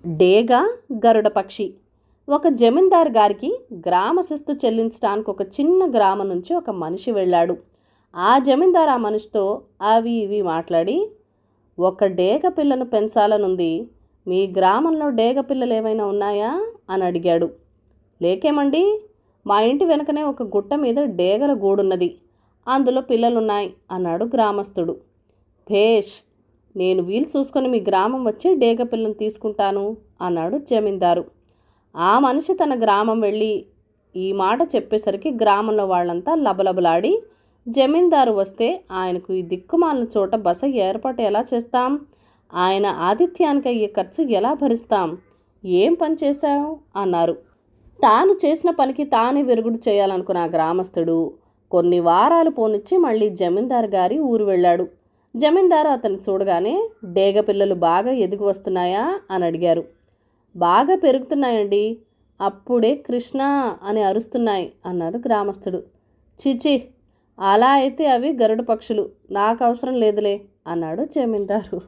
డేగ గరుడ పక్షి. ఒక జమీందారు గారికి గ్రామశిస్తు చెల్లించడానికి ఒక చిన్న గ్రామం నుంచి ఒక మనిషి వెళ్ళాడు. ఆ జమీందారు ఆ మనిషితో అవి ఇవి మాట్లాడి, ఒక డేగ పిల్లను పెంచాలనుంది, మీ గ్రామంలో డేగ పిల్లలు ఏమైనా ఉన్నాయా అని అడిగాడు. లేకేమండి, మా ఇంటి వెనకనే ఒక గుట్ట మీద డేగల గూడున్నది, అందులో పిల్లలున్నాయి అన్నాడు గ్రామస్తుడు. భేష్, నేను వీలు చూసుకొని మీ గ్రామం వచ్చి డేగ పిల్లను తీసుకుంటాను అన్నాడు జమీందారు. ఆ మనిషి తన గ్రామం వెళ్ళి ఈ మాట చెప్పేసరికి గ్రామంలో వాళ్ళంతా లబలబలాడి, జమీందారు వస్తే ఆయనకు ఈ దిక్కుమాలిన చోట బస ఏర్పాటు ఎలా చేస్తాం, ఆయన ఆతిథ్యానికి అయ్యే ఖర్చు ఎలా భరిస్తాం, ఏం పని చేశావు అన్నారు. తాను చేసిన పనికి తానే విరుగుడు చేయాలనుకున్న ఆ గ్రామస్తుడు కొన్ని వారాలు పోనిచ్చి మళ్ళీ జమీందారు గారి ఊరు వెళ్ళాడు. జమీందారు అతన్ని చూడగానే, డేగ పిల్లలు బాగా ఎదిగి వస్తున్నాయా అని అడిగారు. బాగా పెరుగుతున్నాయండి, అప్పుడే కృష్ణ అని అరుస్తున్నాయి అన్నాడు గ్రామస్తుడు. చిచి, అలా అయితే అవి గరుడ పక్షులు, నాకు అవసరం లేదులే అన్నాడు జమీందారు.